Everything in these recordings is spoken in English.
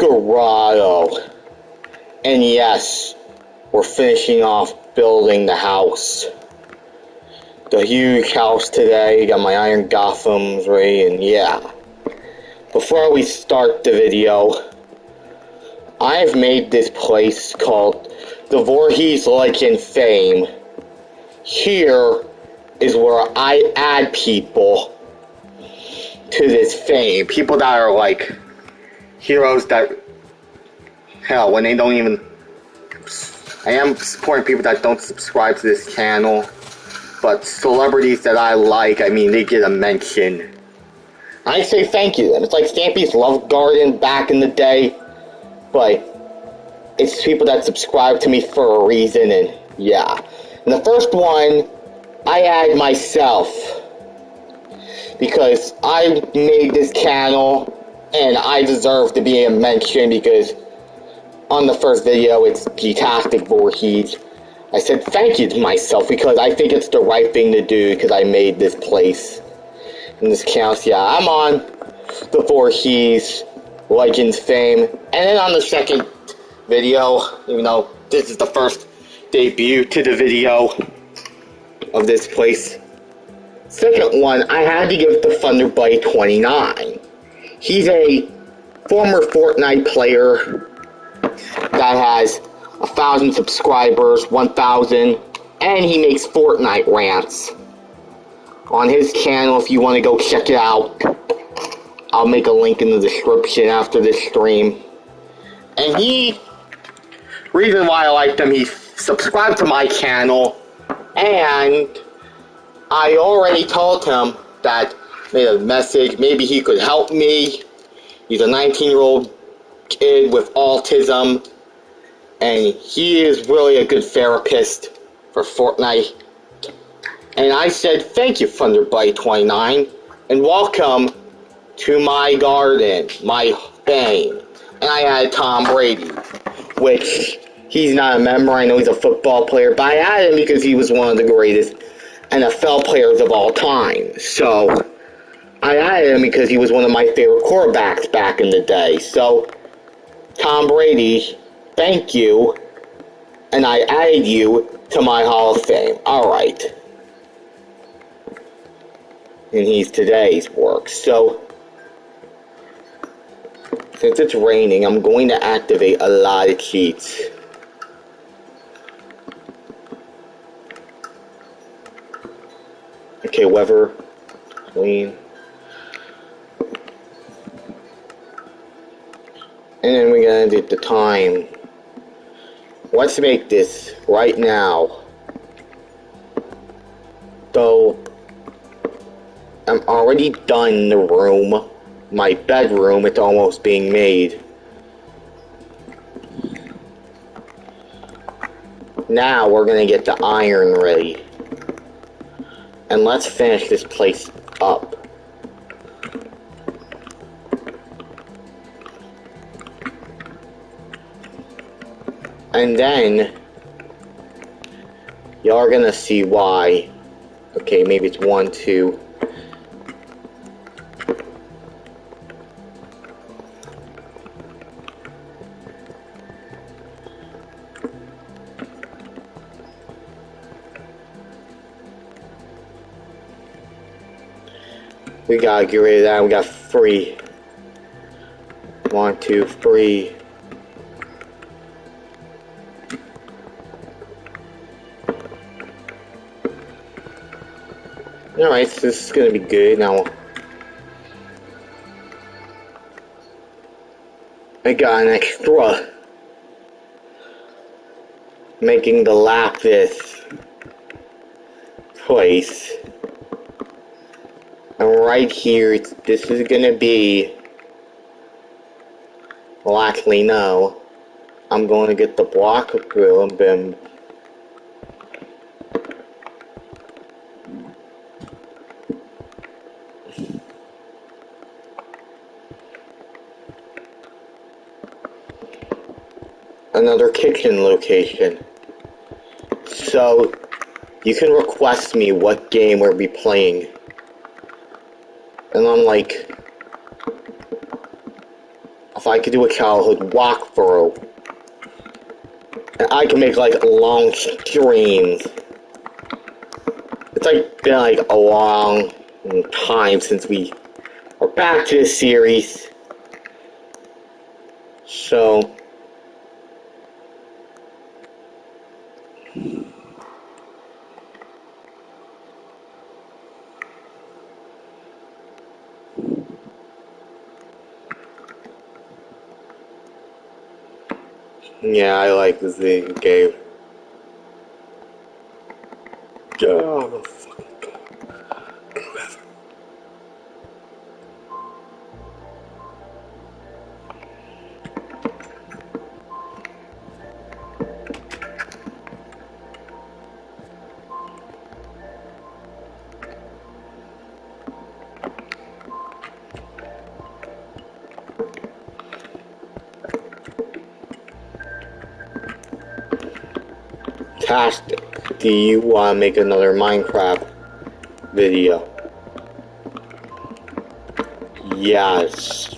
Grotto. And yes, we're finishing off building the house. The huge house today. Got my iron Gothams ready, and yeah. Before we start the video, I've made this place called the Voorhees Legend Fame. Here is where I add people to this fame. People that are like heroes that, hell, when they don't even... I am supporting people that don't subscribe to this channel, but celebrities that I like, I mean, they get a mention. I say thank you to them. It's like Stampy's Love Garden back in the day, but it's people that subscribe to me for a reason, and yeah. And the first one, I add myself, because I made this channel, and I deserve to be a mention, because on the first video, it's Geetastic Voorhees. I said thank you to myself, because I think it's the right thing to do, because I made this place. And this counts, yeah, I'm on the Voorhees Legends Fame. And then on the second video, even though this is the first debut to the video of this place, second one, I had to give it to Thunderbite29. He's a former Fortnite player that has 1,000 subscribers, 1,000, and he makes Fortnite rants on his channel. If you want to go check it out, I'll make a link in the description after this stream. And reason why I liked him, he subscribed to my channel, and I already told him that, made a message, maybe he could help me. He's a 19-year-old kid with autism, and he is really a good therapist for Fortnite. And I said, thank you, Thunderbite29, and welcome to my garden, my fame. And I added Tom Brady, which he's not a member. I know he's a football player, but I added him because he was one of the greatest NFL players of all time. So I added him because he was one of my favorite quarterbacks back in the day. So, Tom Brady, thank you, and I added you to my Hall of Fame. Alright. And he's today's work. So, since it's raining, I'm going to activate a lot of cheats. Okay, weather, clean. And then we're gonna do the time. Let's make this right now. Though I'm already done in the room. My bedroom, it's almost being made. Now we're gonna get the iron ready. And let's finish this place up. And then y'all are gonna see why. Okay, maybe it's 1, 2. We gotta get rid of that. We got 3. 1, 2, 3. Alright, so this is gonna be good. Now, I got an extra. Making the lapis place. And right here, this is gonna be... Well, actually, no. I'm going to get the block of glue and then... another kitchen location. So, you can request me what game we'll be playing. And I'm like, if I could do a childhood walkthrough, and I can make like long streams. It's like been like a long time since we are back to this series. So yeah, I like this game. Oh, fantastic. Do you want to make another Minecraft video? Yes.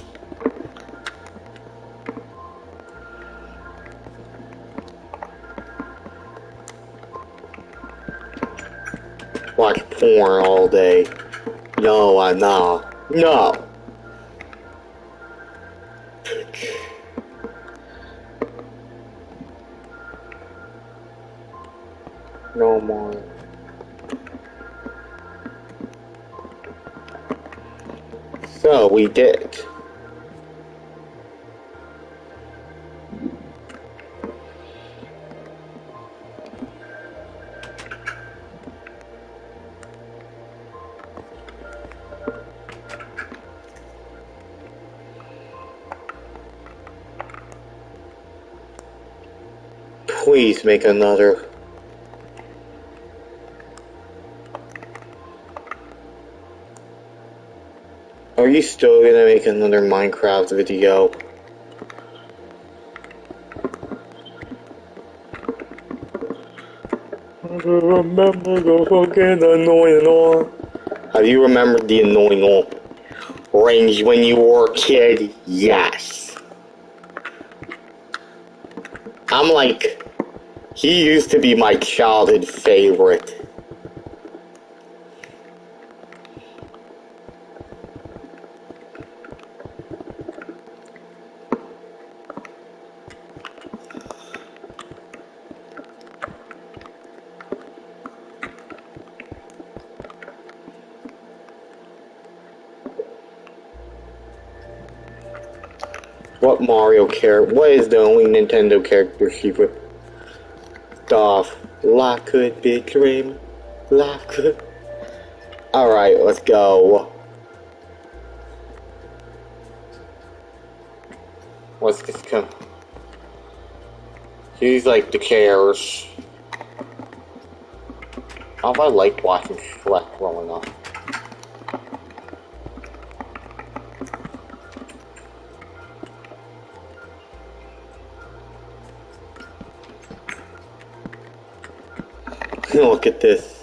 Watch porn all day. No, I'm not. No. No more. So we did. Please make another. Are you still gonna make another Minecraft video? Remember the fucking annoying arm. Have you remembered the annoying arm range when you were a kid? Yes. I'm like, he used to be my childhood favorite. What Mario character? What is the only Nintendo character she ripped off? Life could be a dream. Life could. Alright, let's go. Let's just come. He's like the cares. How have I liked watching Shrek growing up? Look at this.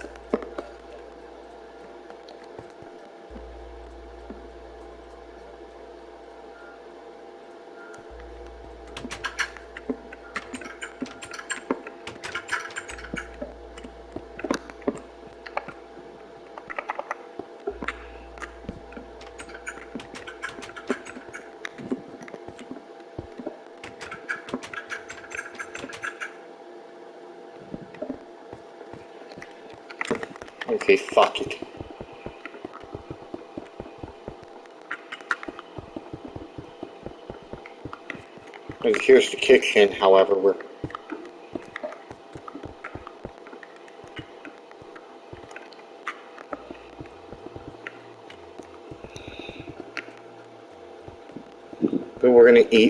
Okay, fuck it. And here's the kitchen, however, we're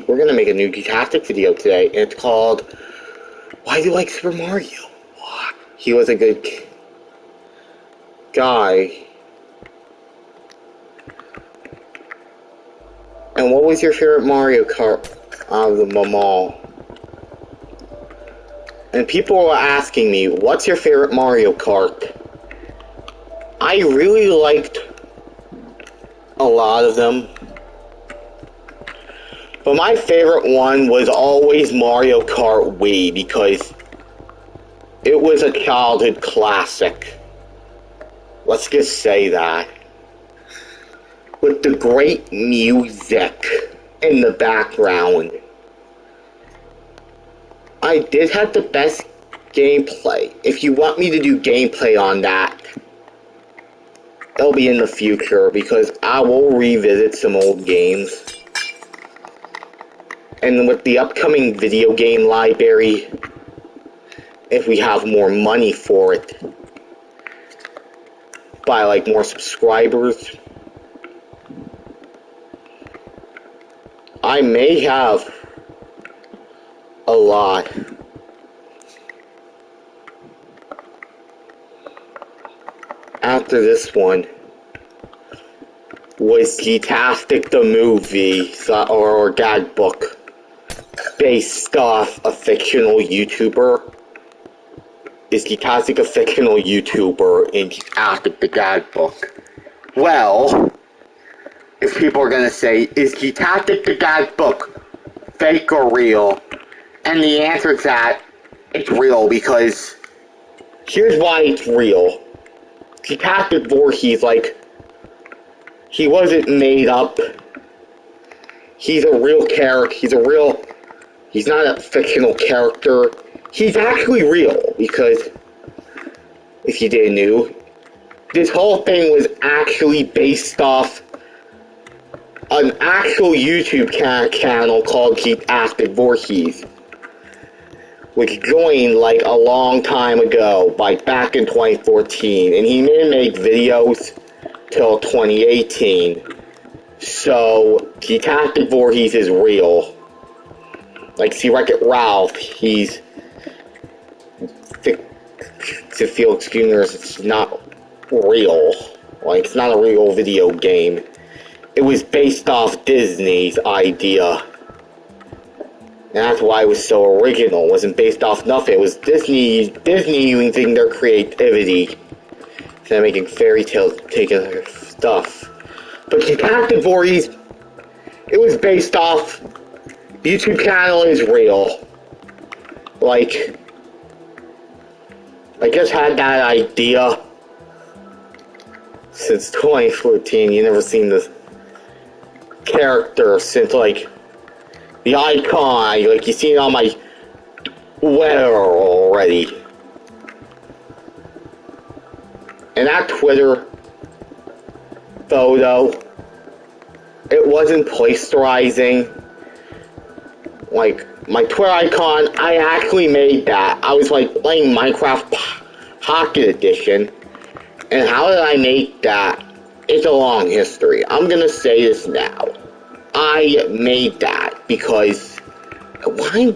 gonna make a new Geektastic video today, and it's called, Why Do You Like Super Mario? He was a good guy. And what was your favorite Mario Kart out of them all? And people are asking me, what's your favorite Mario Kart? I really liked a lot of them. But my favorite one was always Mario Kart Wii because it was a childhood classic. Let's just say that. With the great music in the background. I did have the best gameplay. If you want me to do gameplay on that, it'll be in the future because I will revisit some old games. And with the upcoming video game library, if we have more money for it, buy like more subscribers, I may have a lot. After this one was Geetastic the movie or gag book based off a fictional YouTuber. Is Geetastic a fictional YouTuber in Geetastic the gag book? Well, if people are gonna say, is Geetastic the gag book fake or real? And the answer is that it's real because here's why it's real. Geetastic Voorhees, like, he wasn't made up. He's a real character. He's not a fictional character. He's actually real because, if you didn't know, this whole thing was actually based off an actual YouTube channel called Geetastic Voorhees, which joined like a long time ago, like back in 2014, and he didn't make videos till 2018. So Geetastic Voorhees is real. Like, see, Wreck-It Ralph, he's to Felix Jr. It's not real. Like, it's not a real video game. It was based off Disney's idea. And that's why it was so original. It wasn't based off nothing. It was Disney using their creativity instead of making fairy tales taking their stuff. But Geetastic Voorhees, it was based off. The YouTube channel is real. Like, I just had that idea since 2014. You never seen this character since, like, the icon, like, you seen it on my Twitter already. And that Twitter photo, it wasn't posterizing. Like, my Twitter icon, I actually made that. I was, like, playing Minecraft Pocket Edition. And how did I make that? It's a long history. I'm gonna say this now. I made that because why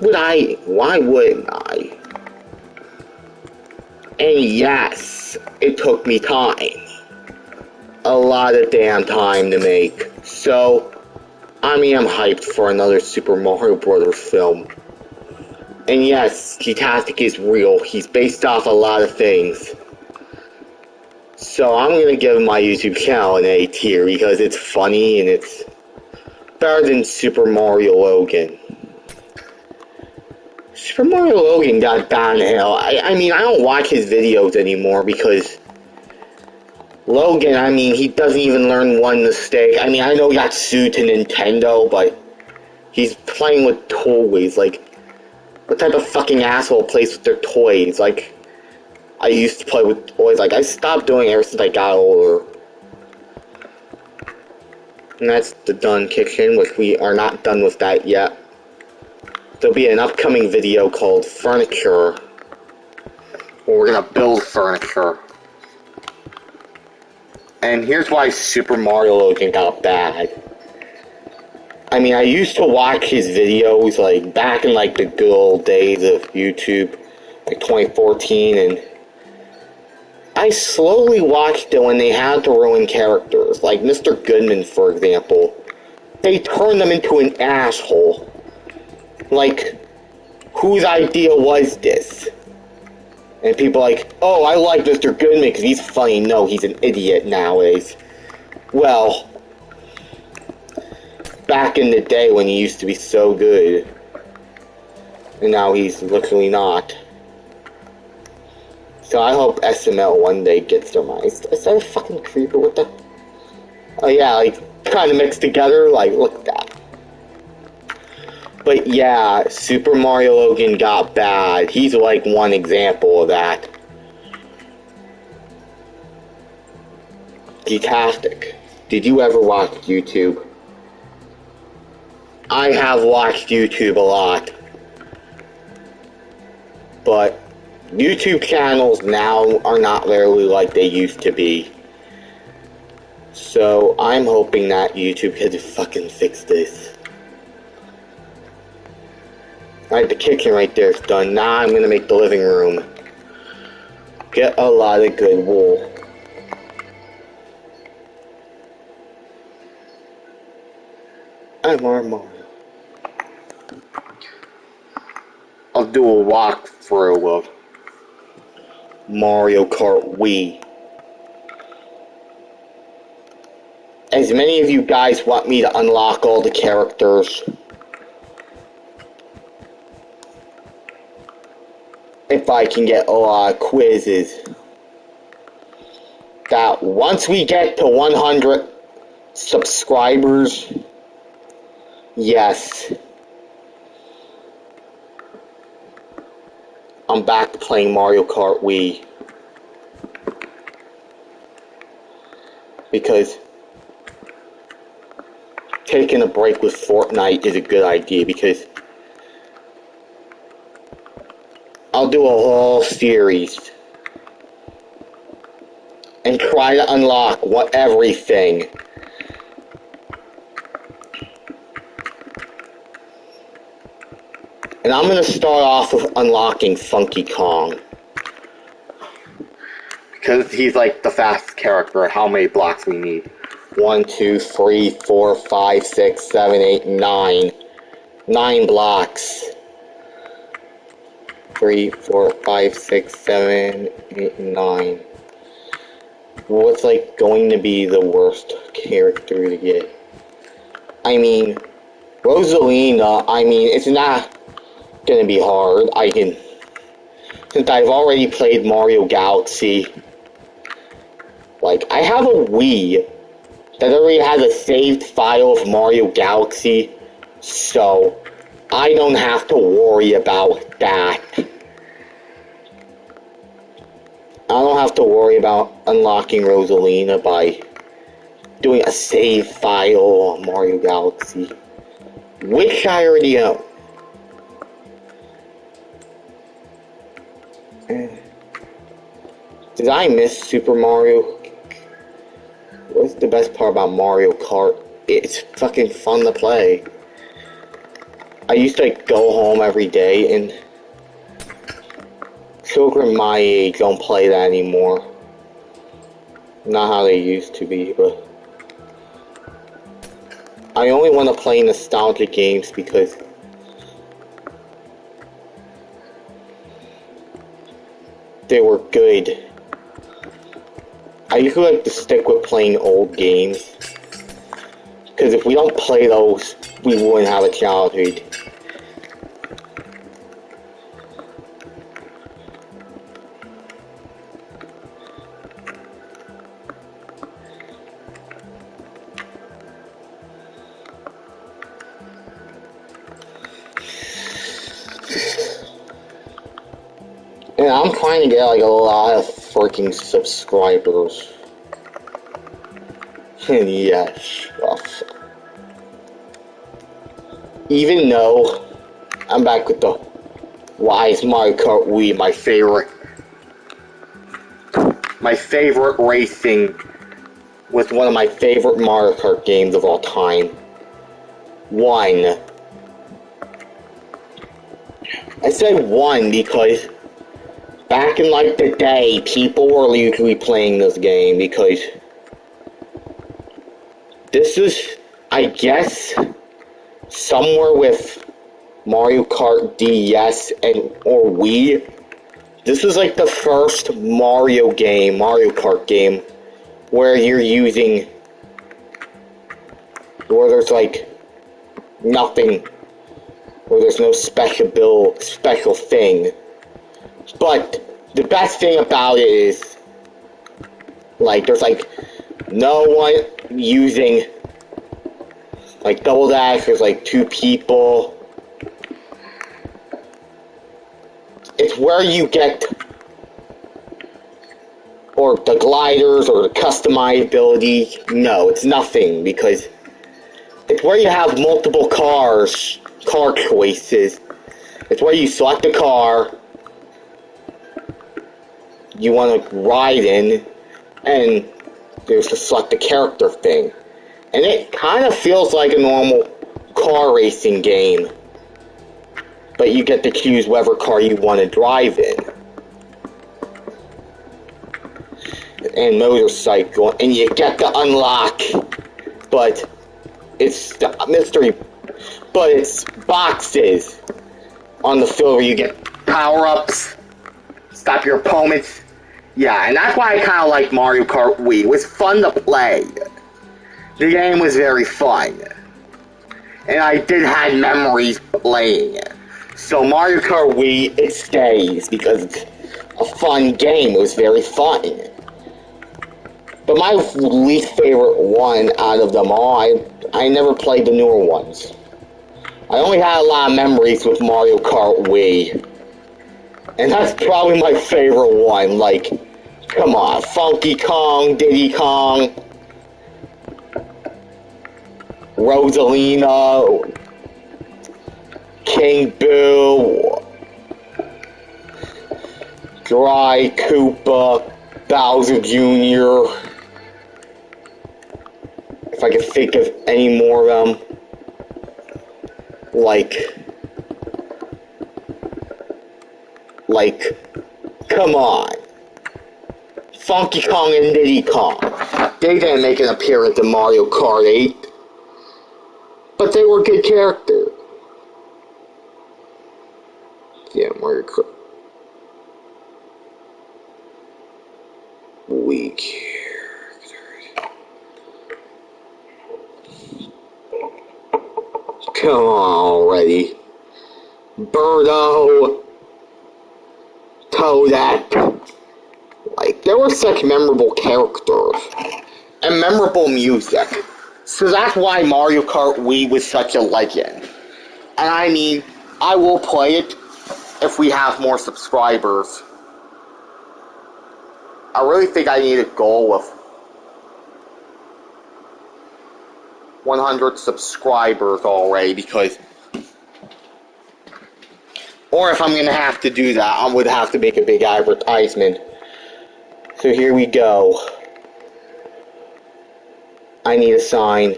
wouldn't I? And yes, it took me time. A lot of damn time to make. So, I mean, I'm hyped for another Super Mario Brothers film. And yes, Geetastic is real. He's based off a lot of things. So I'm gonna give my YouTube channel an A tier because it's funny and it's better than Super Mario Logan. Super Mario Logan got downhill. I mean, I don't watch his videos anymore because Logan, I mean, he doesn't even learn one mistake. I mean, I know he got sued to Nintendo, but he's playing with toys. Like, what type of fucking asshole plays with their toys? Like, I used to play with toys. Like, I stopped doing it ever since I got older. And that's the Done Kitchen, which we are not done with that yet. There'll be an upcoming video called Furniture, where we're gonna build furniture. And here's why Super Mario Logan got bad. I mean, I used to watch his videos, like, back in, like, the good old days of YouTube, like 2014, and I slowly watched it when they had to ruin characters, like Mr. Goodman, for example. They turned them into an asshole. Like, whose idea was this? And people are like, oh, I like Mr. Goodman because he's funny. No, he's an idiot nowadays. Well, back in the day when he used to be so good. And now he's literally not. So I hope SML one day gets their minds. Is that a fucking creeper? What the? Oh yeah, like, kind of mixed together. Like, look at that. But yeah, Super Mario Logan got bad. He's like one example of that. Geetastic. Did you ever watch YouTube? I have watched YouTube a lot. But YouTube channels now are not really like they used to be. So I'm hoping that YouTube can fucking fix this. Alright, the kitchen right there is done. Now I'm gonna make the living room. Get a lot of good wool. I'm Mario. I'll do a walkthrough of Mario Kart Wii. As many of you guys want me to unlock all the characters, if I can get a lot of quizzes, that once we get to 100 subscribers, yes, I'm back to playing Mario Kart Wii. Because taking a break with Fortnite is a good idea, because I'll do a whole series and try to unlock everything. And I'm going to start off with unlocking Funky Kong. Because he's like the fastest character. How many blocks we need? 1, 2, 3, 4, 5, 6, 7, 8, 9. 9 blocks. 3, 4, 5, 6, 7, 8, 9. What's like going to be the worst character to get? I mean, Rosalina, I mean, it's not gonna be hard. Since I've already played Mario Galaxy, like, I have a Wii that already has a saved file of Mario Galaxy, so I don't have to worry about that. I don't have to worry about unlocking Rosalina by doing a save file on Mario Galaxy, which I already own. Did I miss Super Mario? What's the best part about Mario Kart? It's fucking fun to play. I used to like go home every day, and children my age don't play that anymore. Not how they used to be, but I only want to play nostalgic games because they were good. I usually like to stick with playing old games, because if we don't play those, we wouldn't have a childhood. And I'm trying to get like a lot of freaking subscribers. And yes, even though I'm back with the why is Mario Kart Wii my favorite racing, was one of my favorite Mario Kart games of all time. One. I said one because back in like the day, people were usually playing this game, because this is, I guess, somewhere with Mario Kart DS or Wii. This is like the first Mario Kart game, where you're using, where there's like nothing, where there's no special thing. But the best thing about it is, like, there's, like, no one using, like, double dash. There's, like, 2 people. It's where you get, or the gliders, or the customizability. No, it's nothing, because it's where you have multiple car choices. It's where you select a car you want to ride in, and there's the select a character thing. And it kind of feels like a normal car racing game, but you get to choose whatever car you want to drive in. And motorcycle, and you get to unlock, but it's the mystery, but it's boxes on the field where you get power-ups, stop your opponents. Yeah, and that's why I kind of like Mario Kart Wii. It was fun to play. The game was very fun. And I did have memories playing it. So Mario Kart Wii, it stays because it's a fun game. It was very fun. But my least favorite one out of them all, I never played the newer ones. I only had a lot of memories with Mario Kart Wii. And that's probably my favorite one. Like, come on, Funky Kong, Diddy Kong, Rosalina, King Boo, Dry Koopa, Bowser Jr. If I could think of any more of them. Like, come on. Funky Kong and Diddy Kong. They didn't make an appearance in Mario Kart 8. But they were good characters. Yeah, Mario Kart. Weak characters. Come on already. Birdo. Toadette. Like, there were such memorable characters. And memorable music. So that's why Mario Kart Wii was such a legend. And I mean, I will play it if we have more subscribers. I really think I need a goal of 100 subscribers already, because... Or if I'm going to have to do that, I would have to make a big advertisement. So here we go. I need a sign.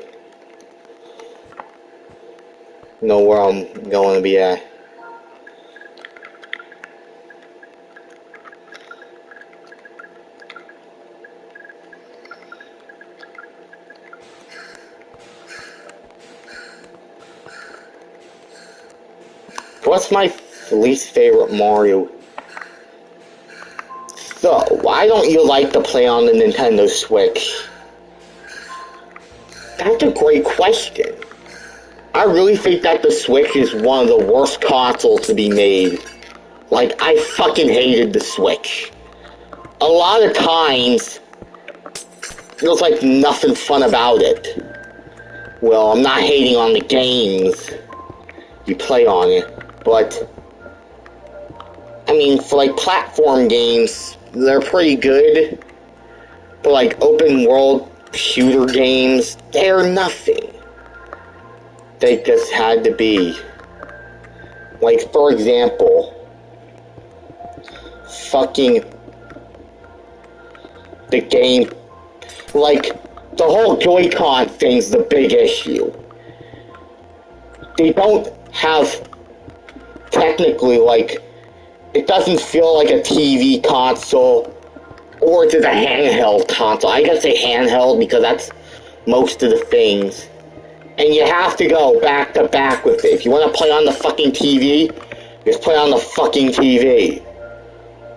Know where I'm going to be at. What's my least favorite Mario? So, why don't you like to play on the Nintendo Switch? That's a great question. I really think that the Switch is one of the worst consoles to be made. Like, I fucking hated the Switch. A lot of times, there's like nothing fun about it. Well, I'm not hating on the games you play on it, but I mean, for like platform games, they're pretty good. But like open world shooter games, they're nothing. They just had to be. Like, for example, fucking the game, like, the whole Joy-Con thing's the big issue. They don't have, technically, like, it doesn't feel like a TV console, or it's a handheld console. I gotta say handheld because that's most of the things. And you have to go back to back with it. If you want to play on the fucking TV, just play on the fucking TV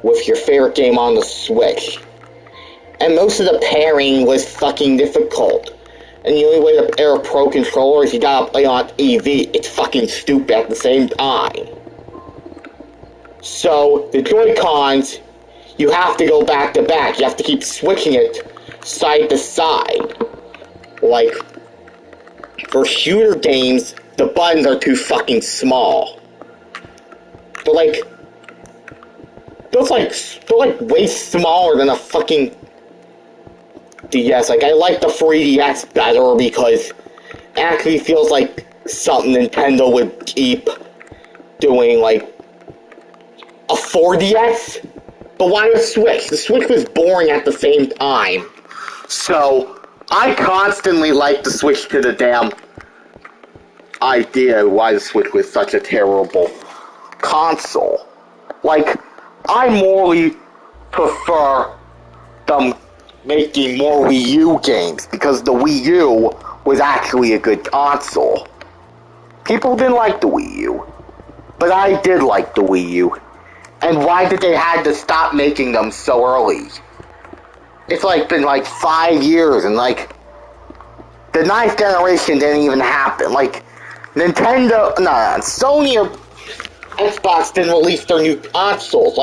with your favorite game on the Switch. And most of the pairing was fucking difficult. and the only way to pair a Pro Controller is you gotta play on TV. It's fucking stupid at the same time. So, the Joy-Cons, you have to go back to back. You have to keep switching it side to side. Like, for shooter games, the buttons are too fucking small. They're like way smaller than a fucking DS. Like, I like the 3DS better because it actually feels like something Nintendo would keep doing, like a 4DS. But why a Switch? The Switch was boring at the same time. So, I constantly like to switch to the damn idea why the Switch was such a terrible console. Like, I morally prefer them making more Wii U games because the Wii U was actually a good console. People didn't like the Wii U, but I did like the Wii U. And why did they have to stop making them so early? It's been 5 years, and the 9th generation didn't even happen. Sony or Xbox didn't release their new consoles.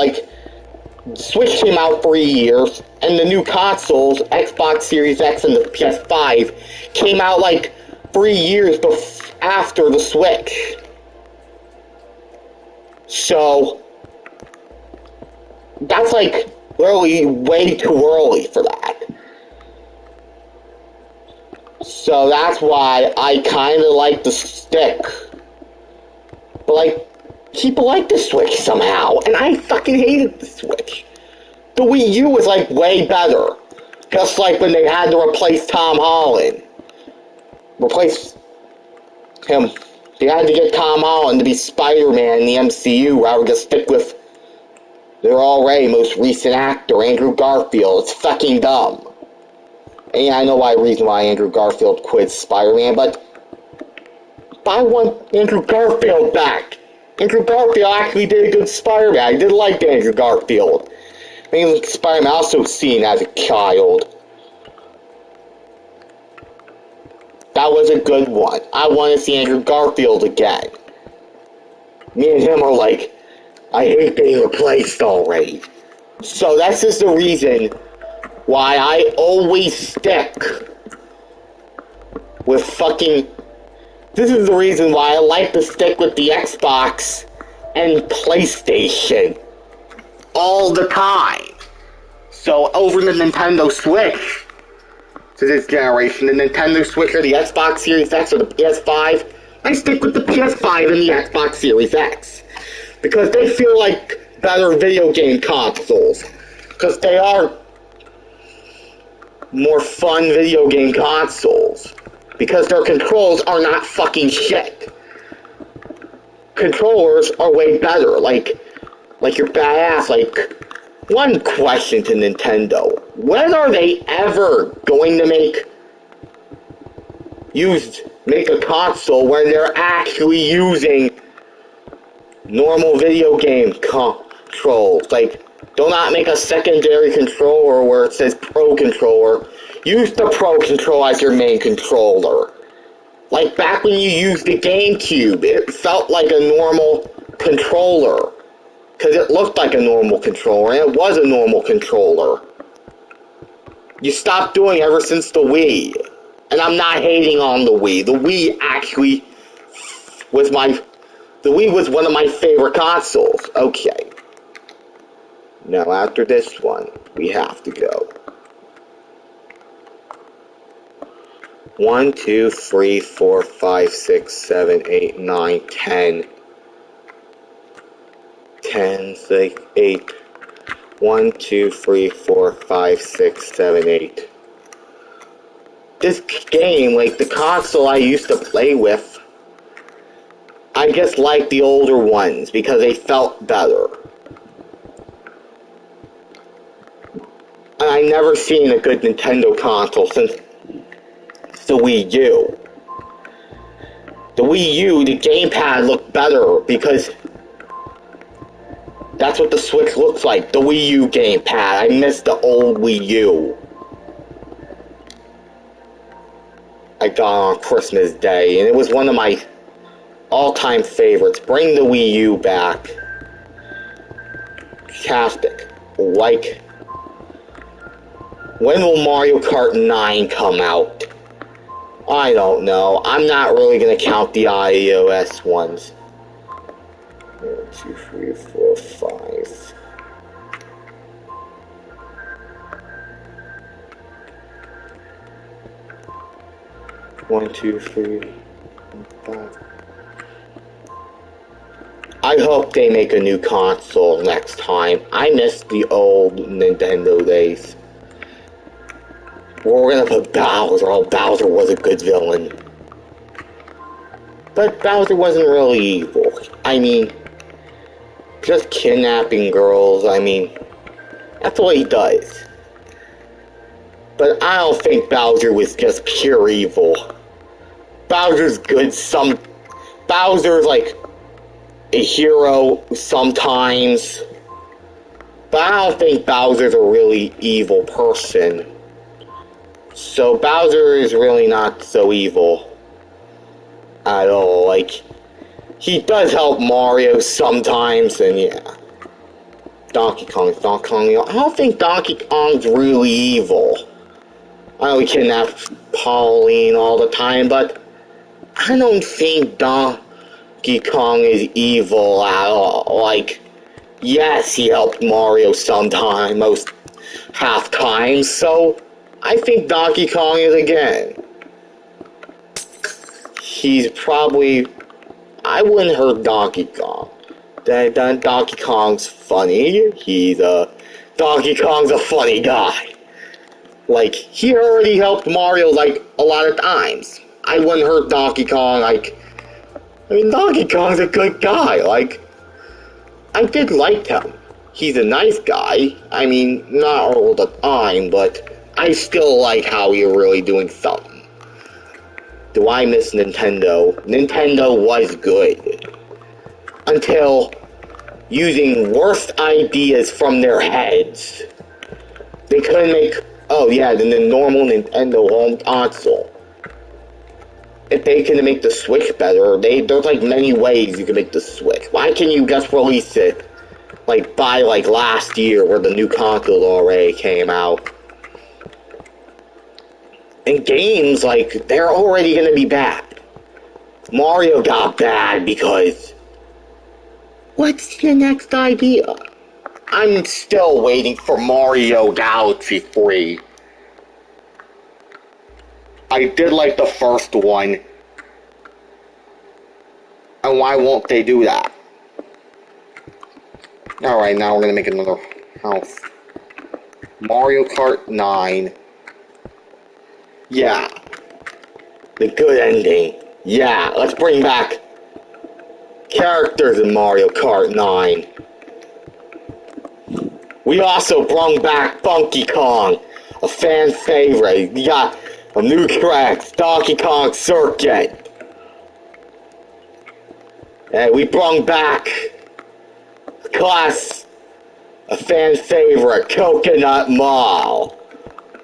Switch came out 3 years, and the new consoles, Xbox Series X and the PS5, came out 3 years after the Switch. So, that's literally way too early for that. So that's why I kind of like the stick. But people like the Switch somehow, and I fucking hated the Switch. The Wii U was way better. Just like when they had to replace Tom Holland. Replace him. They had to get Tom Holland to be Spider-Man in the MCU rather than stick with their already most recent actor, Andrew Garfield. It's fucking dumb. And yeah, I know reason why Andrew Garfield quit Spider-Man, but I want Andrew Garfield back. Andrew Garfield actually did a good Spider-Man. I did like Andrew Garfield. I mean, Spider-Man also seen as a child. That was a good one. I want to see Andrew Garfield again. Me and him are I hate being replaced already. So that's just the reason why I always stick with fucking... This is the reason why I like to stick with the Xbox and PlayStation all the time. So over the Nintendo Switch, to this generation, the Nintendo Switch or the Xbox Series X or the PS5, I stick with the PS5 and the Xbox Series X. Because they feel like better video game consoles. Because they are more fun video game consoles. Because their controls are not fucking shit. Controllers are way better. Like you're badass. One question to Nintendo. When are they ever going to make a console where they're actually using normal video game controls? Do not make a secondary controller where it says Pro Controller. Use the Pro Controller as your main controller. Back when you used the GameCube, it felt like a normal controller. Because it looked like a normal controller, and it was a normal controller. You stopped doing it ever since the Wii. And I'm not hating on the Wii. The Wii actually was one of my favorite consoles. Okay. Now after this one, we have to go. 1, 2, 3, 4, 5, 6, 7, 8, 9, 10. 10, 8. 1, 2, 3, 4, 5, 6, 7, 8. This game, the console I used to play with, I just liked the older ones because they felt better. And I never seen a good Nintendo console since the Wii U. The Wii U, the gamepad looked better because that's what the Switch looks like, the Wii U gamepad. I miss the old Wii U. I got on Christmas Day, and it was one of my all-time favorites. Bring the Wii U back. Fantastic. Like, when will Mario Kart 9 come out? I don't know. I'm not really going to count the iOS ones. 1, 2, 3, 4, 5. One, two, three, 5. I hope they make a new console next time. I miss the old Nintendo days. We're gonna put Bowser. Oh, Bowser was a good villain. But Bowser wasn't really evil. I mean, just kidnapping girls, I mean, that's what he does. But I don't think Bowser was just pure evil. Bowser's good Bowser's like a hero sometimes. But I don't think Bowser's a really evil person. So Bowser is really not so evil at all. Like, he does help Mario sometimes, and yeah. Donkey Kong. I don't think Donkey Kong's really evil. I know he kidnaps Pauline all the time, but I don't think Donkey Kong is evil at all. Like, yes, he helped Mario sometime, most half time, so I think Donkey Kong is again. He's probably... I wouldn't hurt Donkey Kong. Donkey Kong's funny. Donkey Kong's a funny guy. Like, he already helped Mario, like, a lot of times. I wouldn't hurt Donkey Kong, like... I mean, Donkey Kong's a good guy, like... I did like him. He's a nice guy. I mean, not all the time, but I still like how he's really doing something. Do I miss Nintendo? Nintendo was good. Until using worst ideas from their heads. They couldn't make... Oh yeah, the normal Nintendo home console. If they can make the Switch better, there's like many ways you can make the Switch. Why can't you just release it like by like last year where the new console already came out? And games, like, they're already gonna be bad. Mario got bad because... What's the next idea? I'm still waiting for Mario Galaxy 3. I did like the first one. And why won't they do that? Alright, now we're gonna make another house. Mario Kart 9. Yeah. The good ending. Yeah, let's bring back characters in Mario Kart 9. We also brought back Funky Kong, a fan favorite. We got a new tracks, Donkey Kong Circuit. And we brought back class, a fan favorite, Coconut Mall.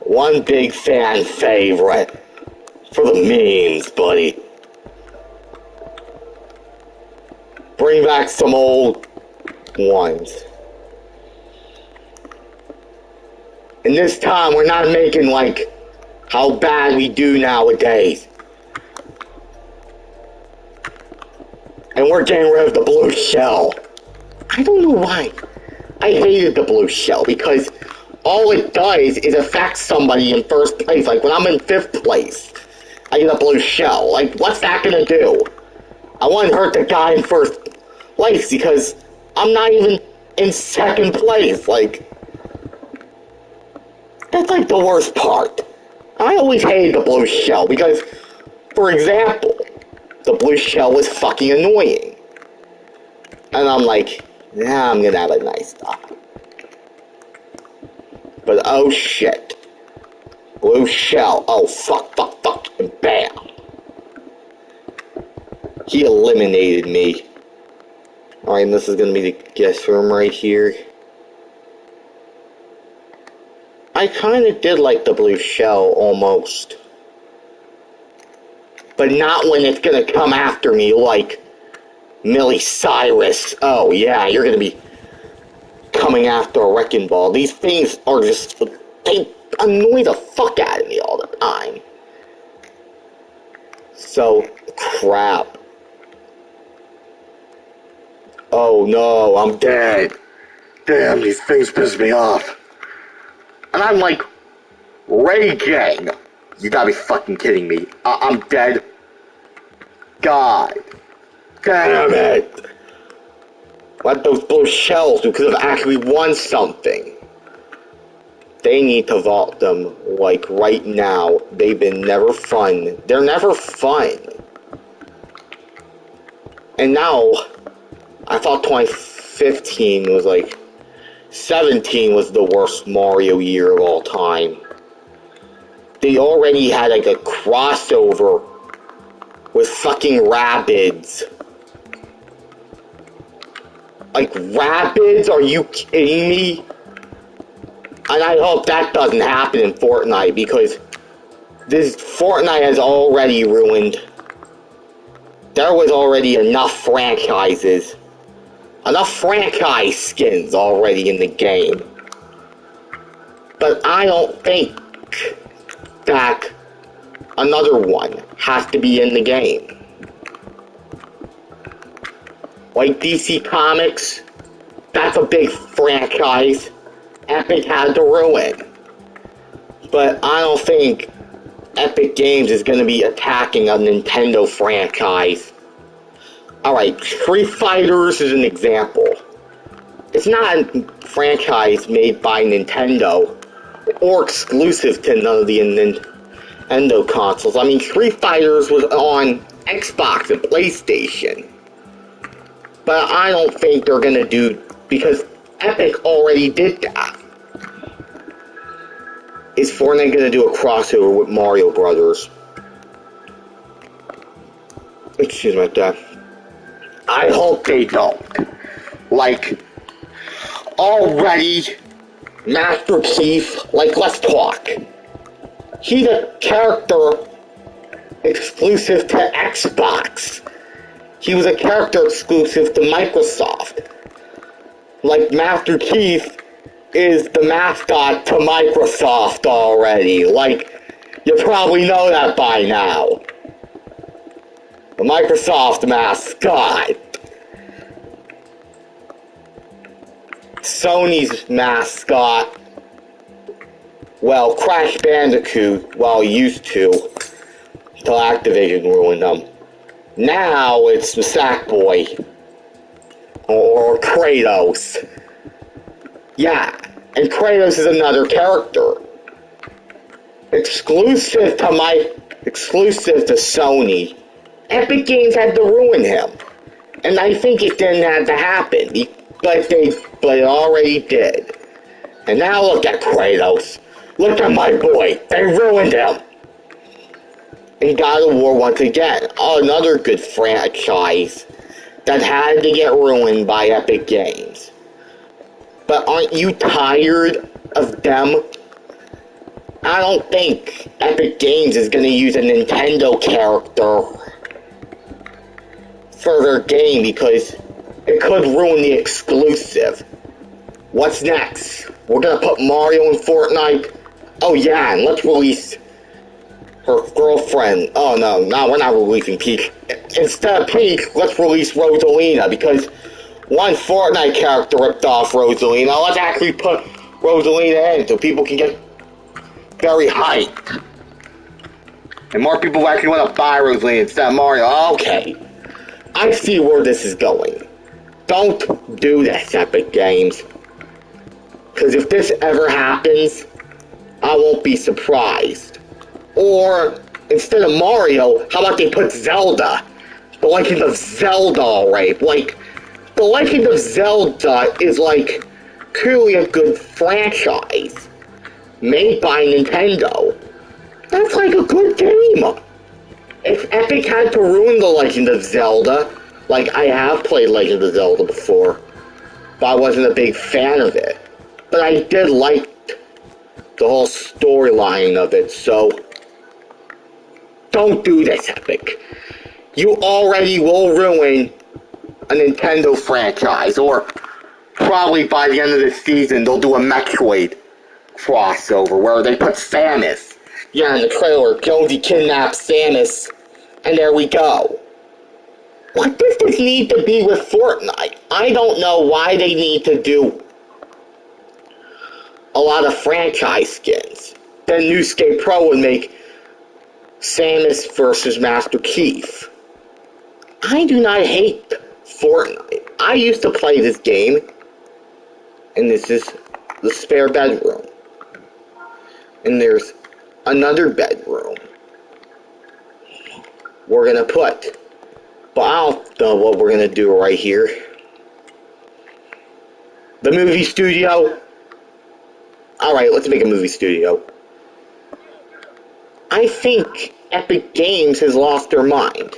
One big fan favorite for the memes, buddy. Bring back some old ones. And this time, we're not making, like, how bad we do nowadays. And we're getting rid of the blue shell. I don't know why. I hated the blue shell, because all it does is affect somebody in first place. Like, when I'm in 5th place, I get a blue shell. Like, what's that gonna do? I wouldn't hurt the guy in 1st place, because I'm not even in 2nd place. Like... That's like the worst part. I always hated the blue shell because, for example, the blue shell was fucking annoying. And I'm like, nah, I'm gonna have a nice time. But oh shit. Blue shell. Oh fuck, and bam. He eliminated me. Alright, this is gonna be the guest room right here. I kinda did like the blue shell, almost. but not when it's gonna come after me like Miley Cyrus. Oh yeah, you're gonna be coming after a wrecking ball. These things are just, they annoy the fuck out of me all the time. So, crap. Oh no, I'm dead. Damn, these things piss me off. And I'm like, raging. You gotta be fucking kidding me. I'm dead. God. Damn it. Let those blue shells who could have actually won something. They need to vault them, like, right now. They've been never fun. They're never fun. And now, I thought 2015 was like, 17 was the worst Mario year of all time. They already had like a crossover with fucking Rabbids. Like, Rabbids? Are you kidding me? And I hope that doesn't happen in Fortnite, because this Fortnite has already ruined. There was already enough franchises. Enough franchise skins already in the game. But I don't think that another one has to be in the game. Like DC Comics, that's a big franchise Epic had to ruin. But I don't think Epic Games is going to be attacking a Nintendo franchise. Alright, Street Fighters is an example. It's not a franchise made by Nintendo or exclusive to none of the Nintendo consoles. I mean, Street Fighters was on Xbox and PlayStation. But I don't think they're going to do, because Epic already did that. Is Fortnite going to do a crossover with Mario Brothers? Excuse my death. I hope they don't. Like, already, Master Chief, like, let's talk. He's a character exclusive to Xbox. He was a character exclusive to Microsoft. Like, Master Chief is the mascot to Microsoft already. Like, you probably know that by now. The Microsoft mascot. Sony's mascot, well, Crash Bandicoot, well, used to, till Activision ruined them. Now it's the Sackboy. Or Kratos. Yeah, and Kratos is another character. Exclusive to Sony. Epic Games had to ruin him. And I think it didn't have to happen. But it already did. And now look at Kratos. Look at my boy. They ruined him. And God of War once again. Another good franchise that had to get ruined by Epic Games. But aren't you tired of them? I don't think Epic Games is going to use a Nintendo character for their game, because it could ruin the exclusive. What's next? We're going to put Mario in Fortnite? Oh yeah, and let's release her girlfriend. Oh no, we're not releasing Peach. Instead of Peach, let's release Rosalina, because one Fortnite character ripped off Rosalina. Let's actually put Rosalina in so people can get very hyped. And more people actually want to buy Rosalina instead of Mario. Okay. I see where this is going. Don't do this, Epic Games. Because if this ever happens, I won't be surprised. Or, instead of Mario, how about they put Zelda? The Legend of Zelda already. Like, The Legend of Zelda is, like, truly a good franchise. Made by Nintendo. That's like a good game. If Epic had to ruin The Legend of Zelda, like, I have played Legend of Zelda before, but I wasn't a big fan of it. But I did like the whole storyline of it, so Don't do this, Epic. You already will ruin a Nintendo franchise, or probably by the end of the season, they'll do a Metroid crossover where they put Samus. Yeah, in the trailer, Jonesy kidnaps Samus, and there we go. What does this need to be with Fortnite? I don't know why they need to do a lot of franchise skins. Then Newscape Pro would make Samus versus Master Chief. I do not hate Fortnite. I used to play this game, and this is the spare bedroom. And there's another bedroom we're gonna put. But I don't know what we're gonna do right here. The movie studio. Alright, let's make a movie studio. I think Epic Games has lost their mind.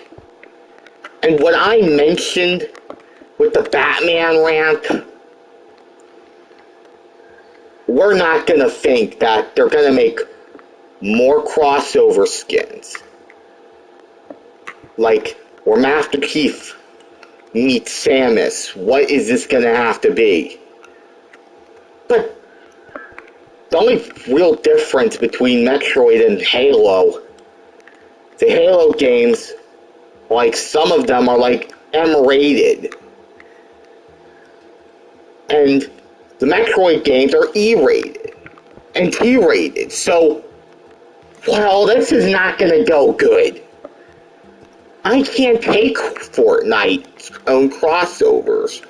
And what I mentioned with the Batman rant, we're not gonna think that they're gonna make more crossover skins. Like, where Master Chief meets Samus. What is this gonna have to be? But the only real difference between Metroid and Halo, the Halo games, like some of them are like M-rated. And the Metroid games are E-rated and T-rated. So, well, this is not gonna go good. I can't take Fortnite's own crossovers.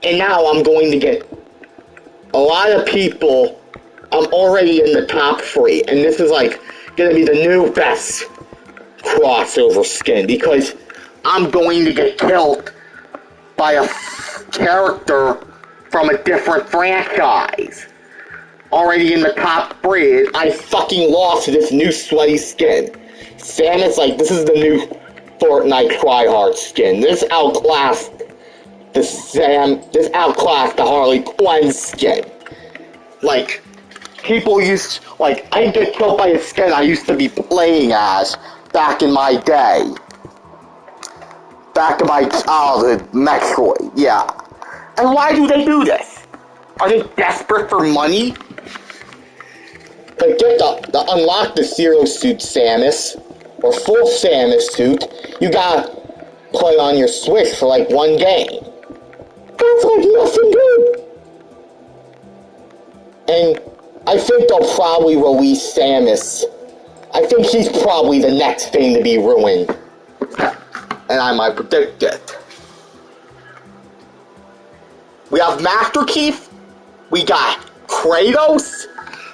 And now I'm going to get a lot of people. I'm already in the top 3, and this is like going to be the new best crossover skin, because I'm going to get killed by a character from a different franchise. Already in the top 3, I fucking lost this new sweaty skin. Samus, like, this is the new Fortnite tryhard skin. This outclassed the Harley Quinn skin. Like, people used, like, I get killed by a skin I used to be playing as back in my day. Back in my childhood, Metroid, yeah. And why do they do this? Are they desperate for money? But get the unlock the Zero Suit Samus, or full Samus suit, you gotta play on your Switch for like one game. That's like nothing good. And I think they'll probably release Samus. I think he's probably the next thing to be ruined. And I might predict it. We have Master Chief. We got Kratos.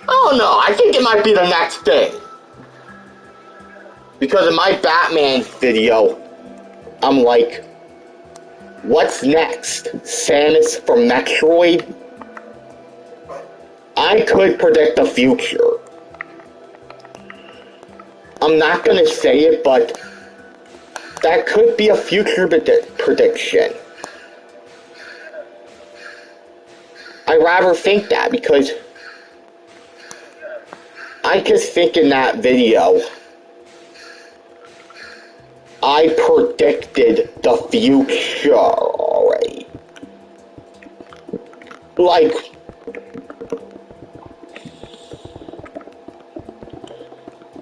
I don't know. I think it might be the next thing. Because in my Batman video, I'm like, what's next? Samus from Metroid? I could predict the future. I'm not going to say it, but that could be a future prediction. I rather think that, because I just think in that video, I predicted the future already. Like,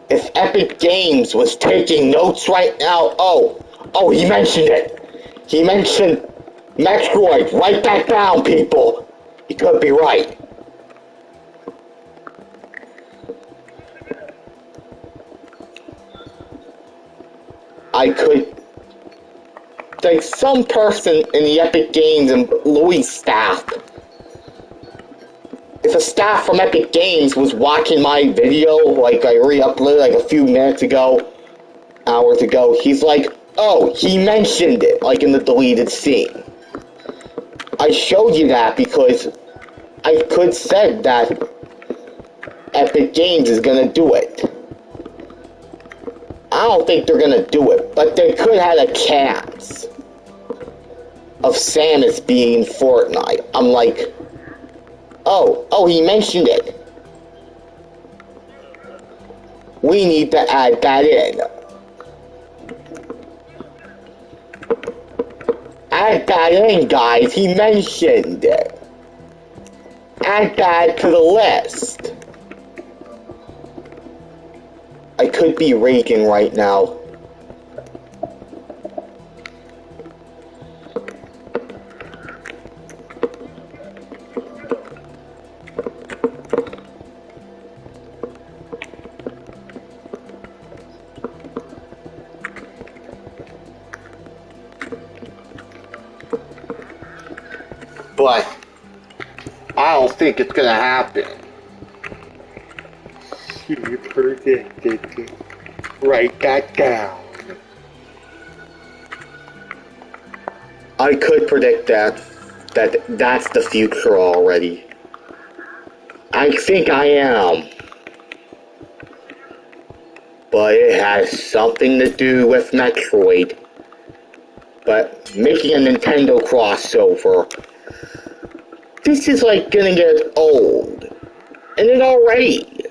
if Epic Games was taking notes right now, oh, he mentioned it. He mentioned Metroid. Write that down, people. He could be right. I could, like, some person in the Epic Games and Louis staff, if a staff from Epic Games was watching my video, like I re-uploaded like a few minutes ago, hours ago, he's like, oh, he mentioned it, like in the deleted scene. I showed you that because I could said that Epic Games is gonna do it. I don't think they're gonna do it, but they could have a chance of Samus being Fortnite. I'm like, oh, he mentioned it. We need to add that in. Add that in, guys. He mentioned it. Add that to the list. I could be raking right now. But I don't think it's gonna happen. You predicted. Write that down. I could predict that's the future already. I think I am. But it has something to do with Metroid. But making a Nintendo crossover, this is like gonna get old. And it already.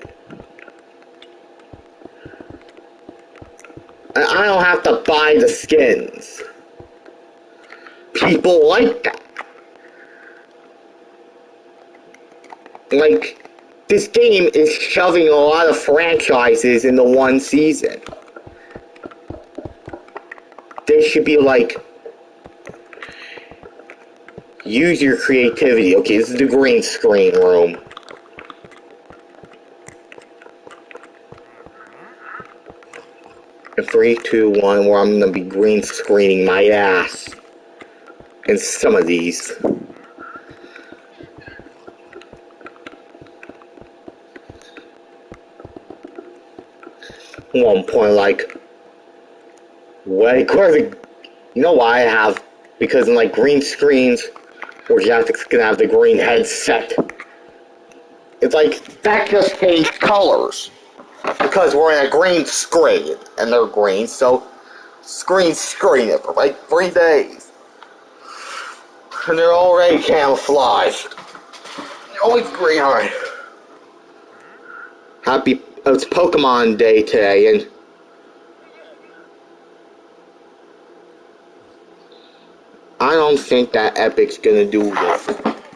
And I don't have to buy the skins. People like that. Like, this game is shoving a lot of franchises into one season. They should be like, use your creativity. Okay, this is the green screen room. In 3, 2, 1, where I'm gonna be green screening my ass in some of these. One point, like, where the, you know why I have, because in like green screens, where Jack's gonna have the green headset, it's like, that just changed colors, because we're in a green screen, and they're green, so screen it for like 3 days, and they're already camouflaged. Always green, alright. It's Pokemon Day today, and I don't think that Epic's gonna do this.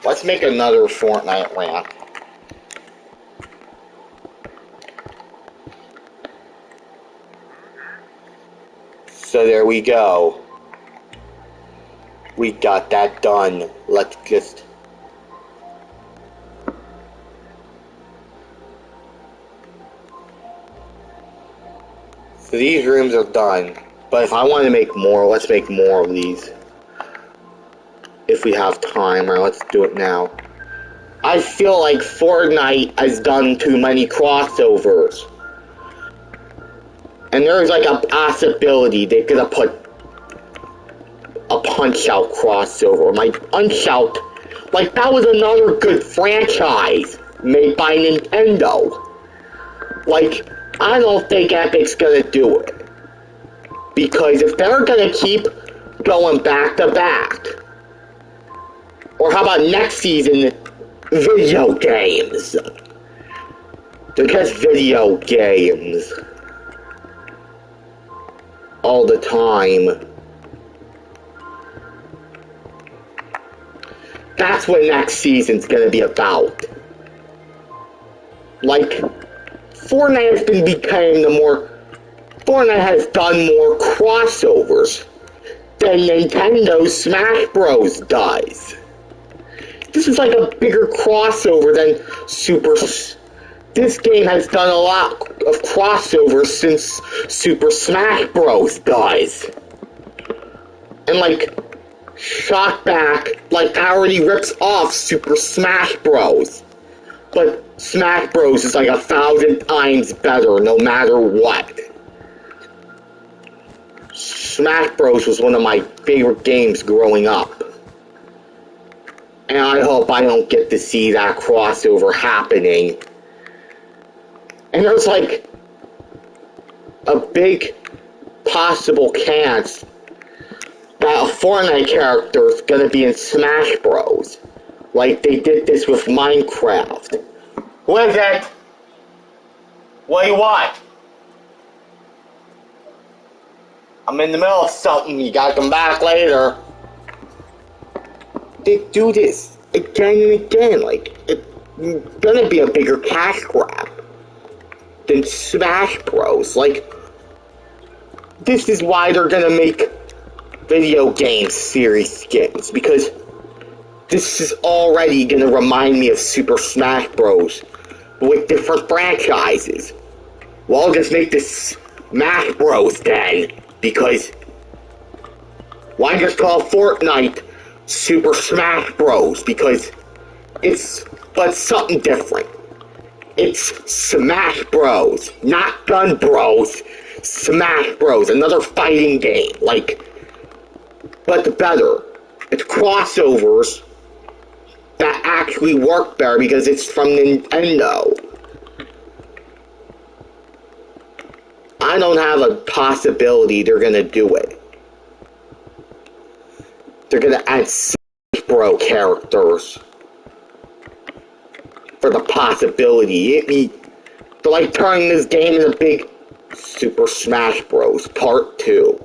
Let's make another Fortnite ramp. So there we go. We got that done. Let's just... So these rooms are done. But if I want to make more, let's make more of these. If we have time, or let's do it now. I feel like Fortnite has done too many crossovers. And there's like a possibility they could have put a Punch-Out crossover. Like, Punch-Out, like, that was another good franchise made by Nintendo. Like, I don't think Epic's gonna do it. Because if they're gonna keep going back to back, or how about next season, video games? They're just video games. All the time. That's what next season's gonna be about. Like, Fortnite has done more crossovers than Nintendo Smash Bros. Does. This is like a bigger crossover than this game has done a lot of crossovers since Super Smash Bros. Does. And like, Shockback, like, already rips off Super Smash Bros. But Smash Bros. Is like 1,000 times better, no matter what. Smash Bros. Was one of my favorite games growing up. And I hope I don't get to see that crossover happening. And there's like a big possible chance that a Fortnite character is gonna be in Smash Bros. Like they did this with Minecraft. What is that? What do you want? I'm in the middle of something. You gotta come back later. They do this again and again. Like, it's gonna be a bigger cash grab than Smash Bros. Like, this is why they're gonna make video game series skins, because this is already gonna remind me of Super Smash Bros. With different franchises. Well, I'll just make this Smash Bros. Then, because why just call Fortnite Super Smash Bros? Because it's something different. It's Smash Bros, not Gun Bros. Smash Bros, another fighting game, like, but better. It's crossovers that actually work better because it's from Nintendo. I don't have a possibility they're gonna do it. They're gonna add Smash Bros characters for the possibility. They're like turning this game into big Super Smash Bros. Part 2.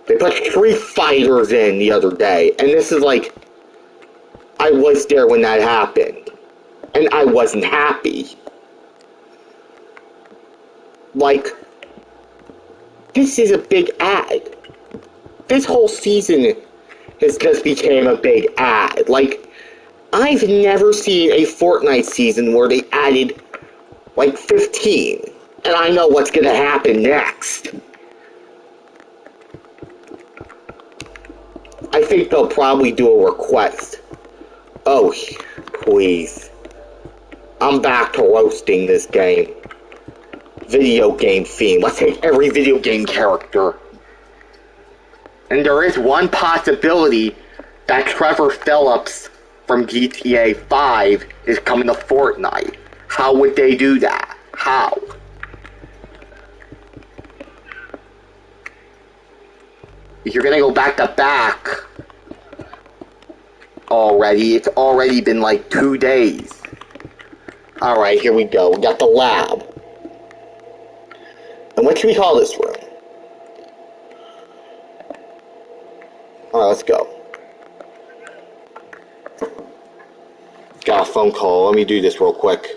They put Street Fighters in the other day, and this is like, I was there when that happened, and I wasn't happy. Like, this is a big ad. This whole season has just became a big ad. Like, I've never seen a Fortnite season where they added, like, 15. And I know what's gonna happen next. I think they'll probably do a request. Oh, please. I'm back to roasting this game. Video game theme. Let's take every video game character. And there is one possibility that Trevor Phillips from GTA 5 is coming to Fortnite. How would they do that? How? If you're gonna go back to back already, it's already been like 2 days. Alright, here we go. We got the lab. And what should we call this room? Alright, let's go. Got a phone call. Let me do this real quick.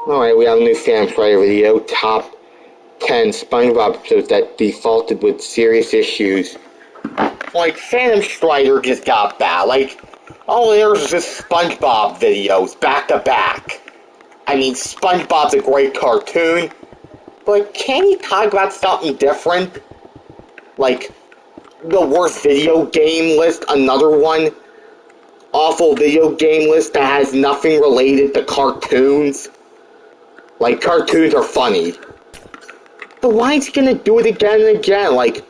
Alright, we have a new fan Friday video. Top 10 SpongeBob episodes that defaulted with serious issues. Like, Phantom Strider just got bad. Like, oh, there's just SpongeBob videos back to back. I mean, SpongeBob's a great cartoon, but can you talk about something different? Like, the worst video game list, another one. Awful video game list that has nothing related to cartoons. Like, cartoons are funny. But why is he gonna do it again and again? Like,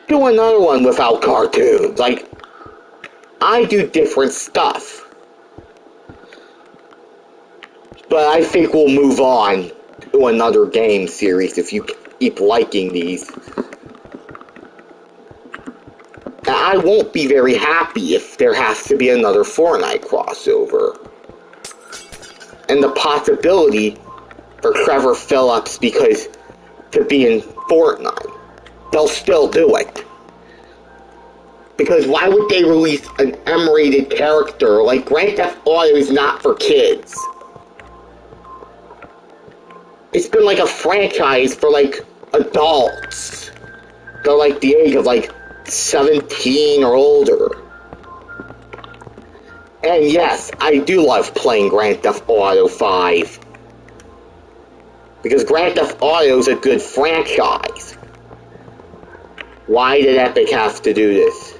do another one without cartoons. Like, I do different stuff. But I think we'll move on to another game series if you keep liking these. And I won't be very happy if there has to be another Fortnite crossover. And the possibility for Trevor Phillips because to be in Fortnite. They'll still do it. Because why would they release an M-rated character? Like, Grand Theft Auto is not for kids. It's been like a franchise for, like, adults. They're like the age of, like, 17 or older. And yes, I do love playing Grand Theft Auto 5. Because Grand Theft Auto is a good franchise. Why did Epic have to do this?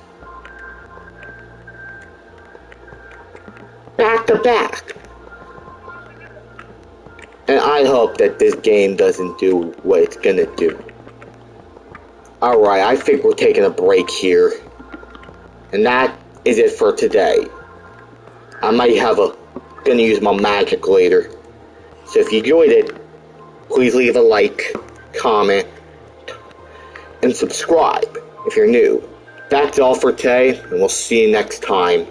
Back to back. And I hope that this game doesn't do what it's gonna do. Alright, I think we're taking a break here. And that is it for today. I might have gonna use my magic later. So if you enjoyed it, Please leave a like, comment, and subscribe if you're new. That's all for today, and we'll see you next time.